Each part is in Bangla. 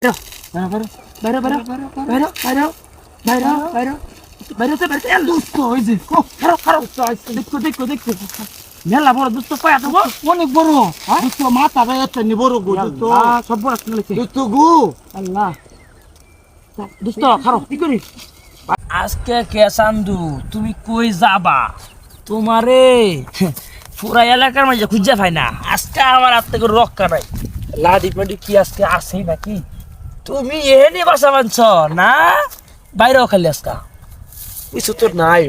Bayro, bayro, bayro, bayro, bayro, bayro, bayro, বাইরে তো বাইরে এল দুষ্ট ওই যে খারাপ খারাপ দেখো দেখো দেখো মেলা বড় দুষ্ট পায়া তো অনেক বড় দুষ্ট মাথা ভাই এত নি বড় গো দুষ্ট সব বড় শুনলে দুষ্ট গো আল্লাহ দুষ্ট খারাপ কি করি আজকে কে চান্দু তুমি কই যাবা তোমারে পুরা এলাকার মাঝে খুঁজে পাই না আজকে আমার হাত থেকে রক্ষা নাই লাডি পাডি কি আজকে আসেই নাকি তুমি এনে বাসা বানছ না বাইরেও খালি আজকা কিছু তো নাই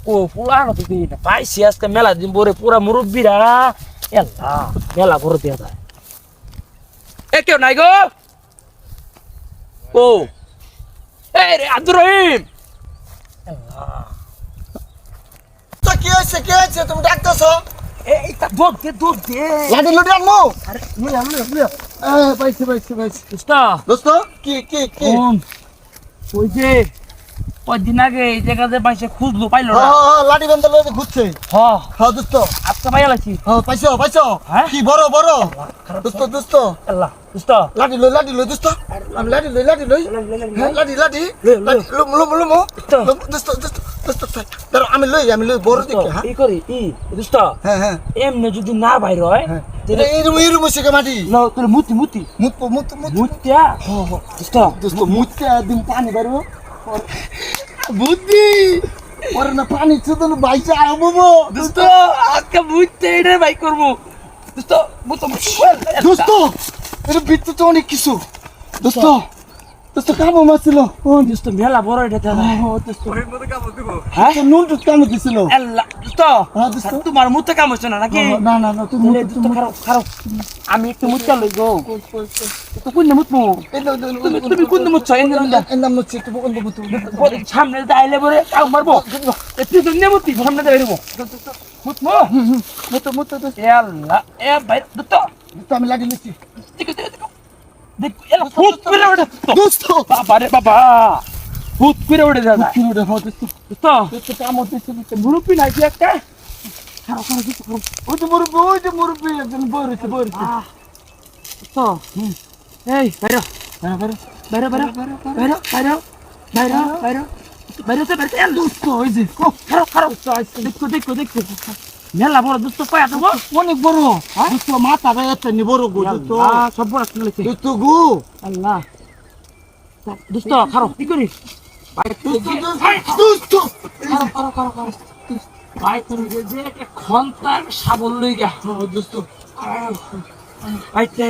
ও পুরানো তো দিই না পাইছি আজকে মেলা দিন পরে পুরা মুরব্বীরা এলা মেলা ভরে দেওয়া যায় এ কেউ নাই গো ও এই রে আব্দুর রহিম তো কি হইছে তুমি ডাকতেছো এই তা দোক দে লাডি লডি আনমু আরে লুইয়া পাইছি উস্তা দোস্ত কি ওই যে কদিন আগে এই জায়গাতে পাইছে খুঁজলো পাইলো না লাডি বান্দা লয়ে ঘুরছে হ্যাঁ দোস্ত আজকে পাইয়া লাগছি পাইছো হ্যাঁ? কি বড় দোস্ত আল্লাহ উস্তা লাডি লই দোস্ত আমি লাডি লই হ্যাঁ লাডি লুমু দোস্ত দাঁড়া আমি লই বড় দেখি হ্যাঁ ই করি উস্তা হ্যাঁ এমনি যদি না বাইর হয় এটা এইরকম শিখে মাটি না তোর মুতি মুতিয়া উস্তা দোস্ত মুতে দিন পানি বারো বুদ্ধি ওরে না পানি চুদন বাইচা আবো দোস্ত আজকে মুতে এটা বাই করব দোস্ত দোস্ত এর ভিতরে তো অনেক কিছু দোস্ত কামো মাছিল দোস্ত মেলা বড় এটা দাদা দোস্ত হ্যাঁ নুন তো কামো দিছিল আল্লাহ দোস্ত দোস্ত তোমার মুতে কাম হচ্ছে না নাকি না তুমি দোস্ত খারাপ আমি একটু মুতে লই গো তো কোন মুতমু তুমি কোন মুতছ নাম হচ্ছে একটু পরে সামনে দাইলে পরে কাউ মারবো তুই তো নেমুতি সামনে দাইরবো মুতো এ আল্লাহ এ ভাই দোস্ত আমি লাগি নিছি দেখ এলা ফুট করে ওঠে দোস্ত বাবা রে বাবা ফুট করে ওঠে দাদা দোস্ত কামো দিছিল মুরুপি নাই কি একটা ওই যে মুরব্বি একজন বইরেছে তো এই বাইরো বাইরো বাইরো বাইরো বাইরো বাইরো বাইরো বাইরো তো বাইরে এল দোস্ত ওই যে খারাপ দেখো দেখো দেখো মেলা বড় দুষ্ট পায়া তো অনেক বড় দোস্ত মাথা ভাই এত নি বড় গো দোস্ত সব বড় শুনলে দোস্ত গো আল্লাহ দুষ্ট খারাপ কি করি দোস্ত ভাই তুমি যে একটা খন্তার সাবল লই গা দোস্ত আইতে